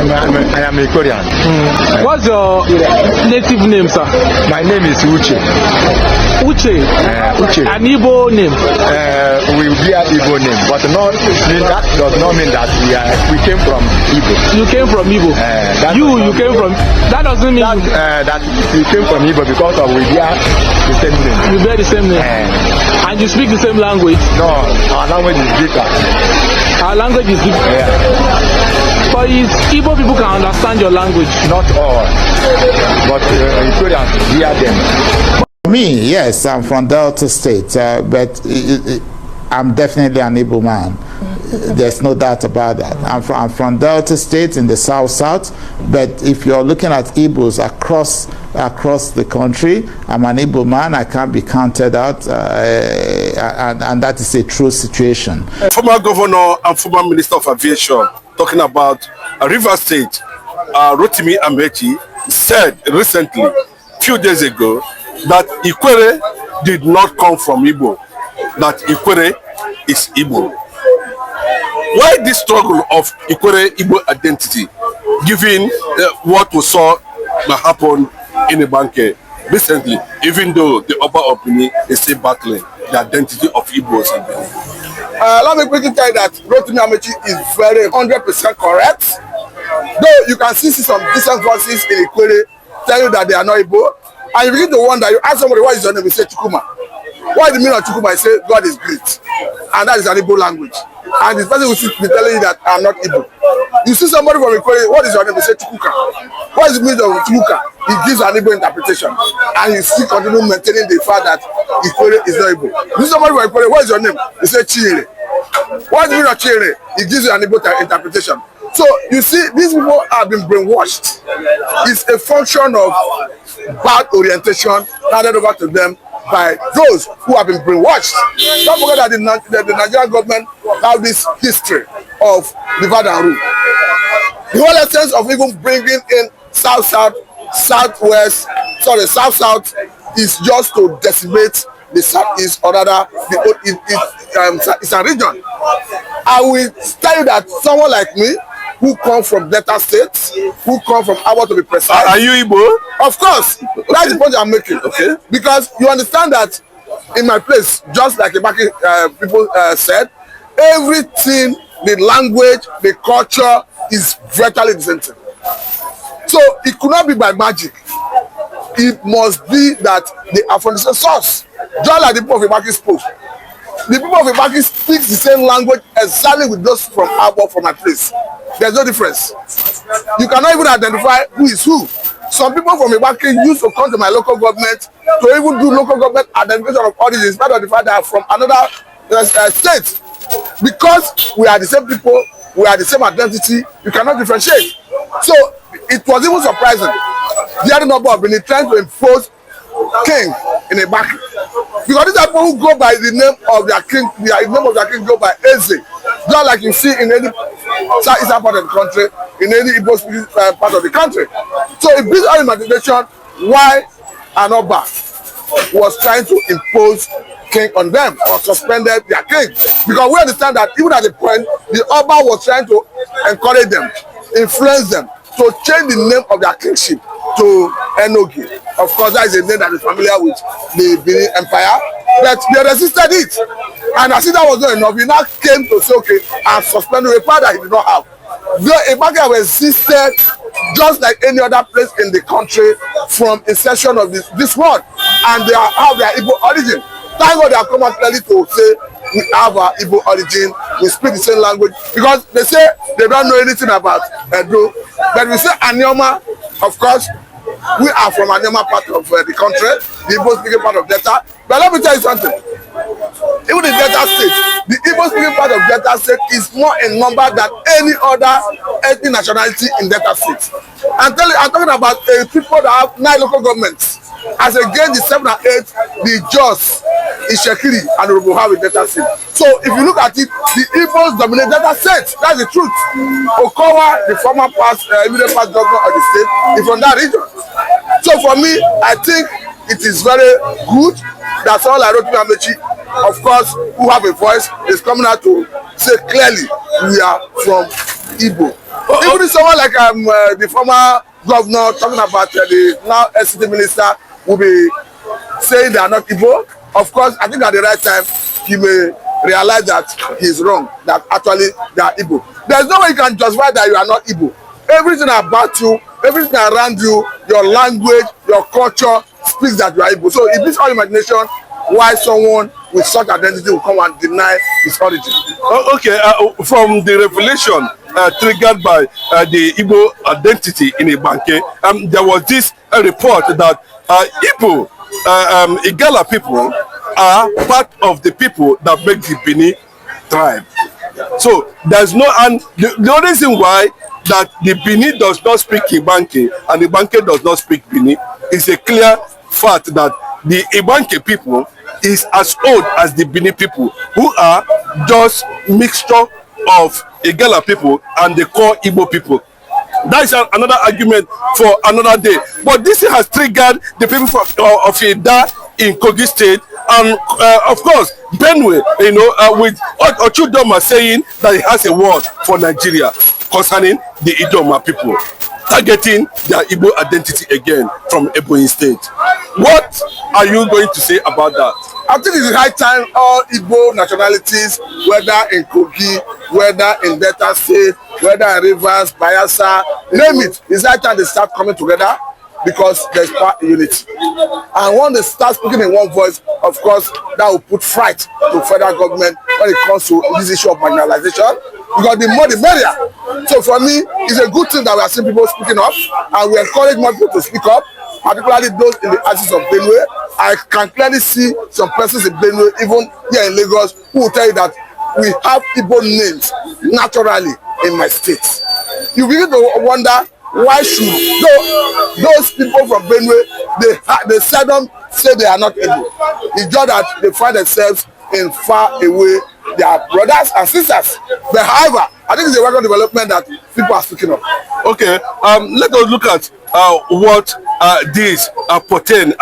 I am Ikwere. What's your native name, sir? My name is Uche. Uche? Uche. An Igbo name? We bear Igbo name, but that does not mean that we came from Igbo. You came from Igbo? You came from... That doesn't mean... That we came from Igbo because we bear the same name. You bear the same name? And you speak the same language? No, our language is different. Our language is different? Yeah. But Igbo people can understand your language? Not all, but Equatorians hear them. Me, yes, I'm from Delta State, but I'm definitely an Igbo man. There's no doubt about that. I'm from Delta State in the South, but if you're looking at Igbos across the country, I'm an Igbo man. I can't be counted out, and that is a true situation. Former governor and former minister of aviation talking about Rivers State, Rotimi Amechi, said recently, few days ago, that Ikwere did not come from Igbo, that Ikwere is Igbo. Why this struggle of Ikwere Igbo identity, given what we saw that happened in IGBANKE recently, even though the upper opinion is still battling the identity of Igbos in Benin? Let me quickly tell you that Rotimi Amechi is very 100% correct. Though you can see some distant voices in Ikwere tell you that they are not Igbo, and you begin to wonder, you ask somebody what is your name, you say Chukuma. What is the meaning of Chukuma? I say God is great, and that is an Igbo language. And this person will be telling you that I'm not Igbo. You see somebody from Ikwere, what is your name? You say Chukuka. What is the meaning of Chukuka? He gives an Igbo interpretation, and you still continue maintaining the fact that Ikwere is not Igbo. You see somebody from Ikwere, what is your name? You say Chiere. What is the meaning of Chiere? He gives you an Igbo interpretation. So you see, these people have been brainwashed. It's a function of bad orientation handed over to them by those who have been brainwashed. Don't forget that the Nigerian government have this history of divide and rule. The whole essence of even bringing in South is just to decimate the Southeast, or rather, it's a region. I will tell you that someone like me, who come from Delta State, who come from AGBOR to be precise. Are you Igbo? Of course. That's the point I'm making. Okay. Because you understand that in my place, just like Ibaki people said, everything, the language, the culture is virtually the same thing. So it could not be by magic. It must be that they are from the same source. Just like the people of Ibaki spoke. The people of Ibaki speak the same language exactly with those from AGBOR from my place. There's no difference. You cannot even identify who is who. Some people from Ibaki used to come to my local government to even do local government identification of origin, in spite of the fact that they are from another state. Because we are the same people, we are the same identity, you cannot differentiate. So it was even surprising. The other number of Benin trying to impose king in Ibaki. Because these are people who go by the name of their king, the name of their king go by Eze. Just like you see in any southeastern part of the country, in any Igbo speaking part of the country. So it brings our imagination why Anoba was trying to impose king on them or suspended their king. Because we understand that even at the point, the Oba was trying to encourage them, influence them to change the name of their kingship to Enogi. Of course, that is a name that is familiar with the Benin Empire, but they resisted it. And as if that was not enough, he now came to say, okay, and suspended a power that he did not have. The Ibaki resisted just like any other place in the country from inception of this world, and they have their Igbo origin. Thank God they have come out clearly to say we have our Igbo origin, we speak the same language, because they say they don't know anything about Edo. But we say Anyoma, of course, we are from Anyoma part of the country, the Igbo speaking part of Delta. But let me tell you something. Even in Delta State, the Igbo speaking part of Delta State is more in number than any other ethnic nationality in Delta State. I'm talking about people that have 9 local governments. As against the 7 and 8, the Jos, Ishekiri, and Urubuha with Delta State. So if you look at it, the Igbos dominate Delta State. That's the truth. Okowa, the former immediate past governor of the state, is from that region. So for me, I think it is very good that someone like Rotimi Amechi, of course, who have a voice, is coming out to say clearly we are from Igbo. Even if someone like the former governor talking about the now SCT minister will be saying they are not Igbo, of course, I think at the right time, he may realize that he's wrong, that actually they are Igbo. There's no way you can justify that you are not Igbo. Everything about you, everything around you, your language, your culture speaks that you are Igbo. So it is all imagination why someone with such identity will come and deny his origin. Okay, from the revelation triggered by the Igbo identity in IGBANKE, there was this report that Igbo Igala people are part of the people that make the Bini tribe. So there's no, and the only reason why that the Bini does not speak IGBANKE and IGBANKE does not speak Bini is a clear fact that the IGBANKE people is as old as the Bini people, who are just mixture of Igala people and the core Igbo people. That is another argument for another day. But this has triggered the people of Eda in Kogi State, and of course Benue, with Ochudoma saying that he has a word for Nigeria concerning the Idoma people, targeting their Igbo identity again from Ebonyi State. What are you going to say about that? I think it's high time all Igbo nationalities, whether in Kogi, whether in Delta State, whether in Rivers, Bayelsa, name it, it's high time they start coming together because there's power in unity. And when they start speaking in one voice, of course, that will put fright to federal government when it comes to this issue of marginalization. Because the more the merrier. So for me, it's a good thing that we are seeing people speaking up, and we encourage more people to speak up, particularly those in the axis of Benue. I can clearly see some persons in Benue, even here in Lagos, who will tell you that we have Igbo names naturally in my state. You begin to wonder, why should those people from Benue, they seldom say they are not Igbo. It's just that they find themselves in far away, their brothers and sisters. But however, I think it's a welcome development that people are speaking of. Okay, let us look at what these portend.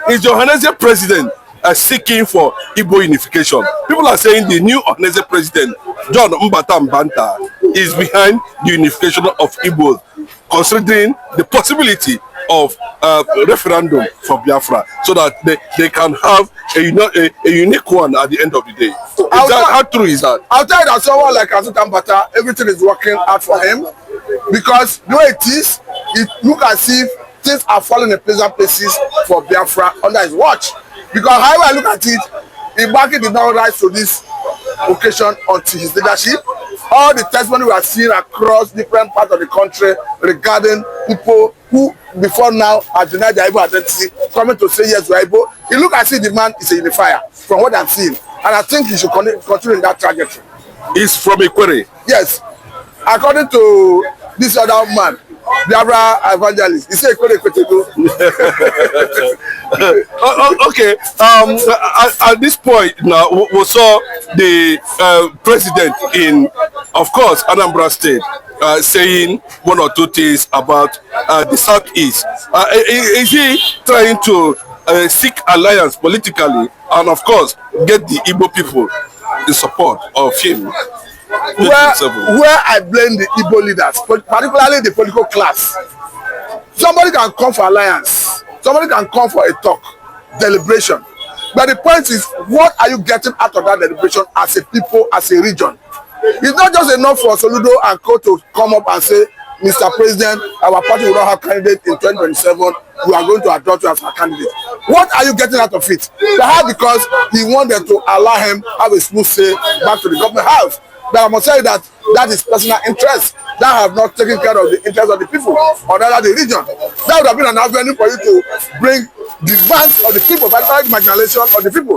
Is the Ohanese president seeking for Igbo unification? People are saying the new Ohanese president, John Mbata Mbanta, is behind the unification of Igbos, considering the possibility of referendum for Biafra, so that they can have a unique one at the end of the day. How true is that? I'll tell you that someone like Azuta Mbata, everything is working out for him, because the way it is, it looks as if things are falling in pleasant places for Biafra under his watch. Because however I look at it, IGBANKE did not rise to this occasion until his leadership. All the testimony we are seeing across different parts of the country regarding people who before now have denied their Igbo identity, coming to say yes, we are Igbo. It looks as if the man is a unifier from what I'm seeing. And I think he should continue in that trajectory. He's from Ikwere. Yes. According to this other man, Biafra evangelist, he said Ikwere Kwetego. Okay. At this point now, we saw the president in, of course, Anambra State saying one or two things about the Southeast. Is he trying to seek alliance politically and, of course, get the Igbo people in support of him? Where I blame the Igbo leaders, particularly the political class. Somebody can come for alliance, somebody can come for a talk, deliberation. But the point is, what are you getting out of that deliberation as a people, as a region? It's not just enough for Soludo and Co to come up and say, Mr. President, our party will not have candidate in 2027. We are going to adopt you as our candidate. What are you getting out of it? Perhaps because he wanted to allow him have a smooth say back to the government house. But I must say that that is personal interest that have not taken care of the interest of the people or rather the region. That would have been an avenue for you to bring the advance of the people, particularly marginalization of the people,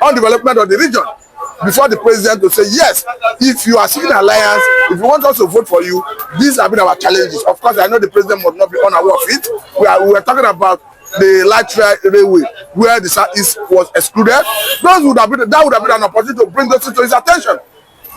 on development of the region, before the president to say, yes, if you are seeking alliance, if you want us to vote for you, these have been our challenges. Of course, I know the president must not be unaware of it. We were talking about the light railway where the Southeast was excluded. That would have been an opportunity to bring those to his attention.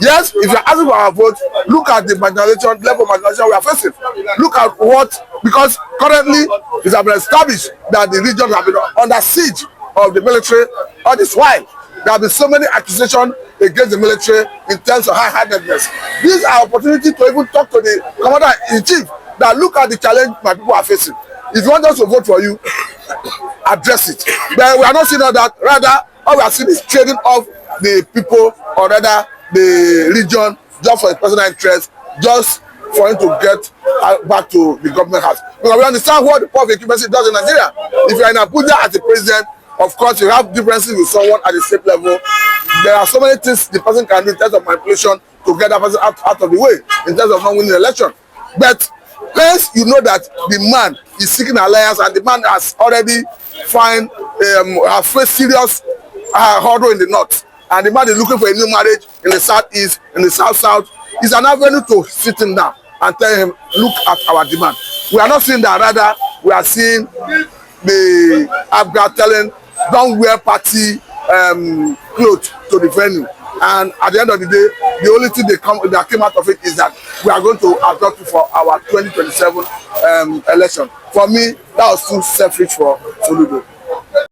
Yes, if you're asking for our vote, look at the marginalization, level of marginalization we are facing. Look at what, because currently it has been established that the region have been under siege of the military all this while. There have been so many accusations against the military in terms of high-handedness. These are opportunity to even talk to the commander-in-chief that look at the challenge my people are facing. If you want us to vote for you, address it. But we are not seeing all that. Rather, all we are seeing is trading off the people, or rather the region, just for his personal interest, just for him to get back to the government house. Because we understand what the power of equipment does in Nigeria. If you are in Abuja as the president, of course you have differences with someone at the state level. There are so many things the person can do in terms of manipulation to get that person out of the way, in terms of not winning the election. But hence you know that the man is seeking alliance, and the man has already faced serious hurdle in the north, and the man is looking for a new marriage in the southeast, in the south. It's an avenue to sit him down and tell him, look at our demand. We are not seeing that. Rather, we are seeing the AGBOR telling, don't wear party clothes to the venue. And at the end of the day, the only thing that came out of it is that we are going to adopt for our 2027 election. For me, that was too selfish for Soludo.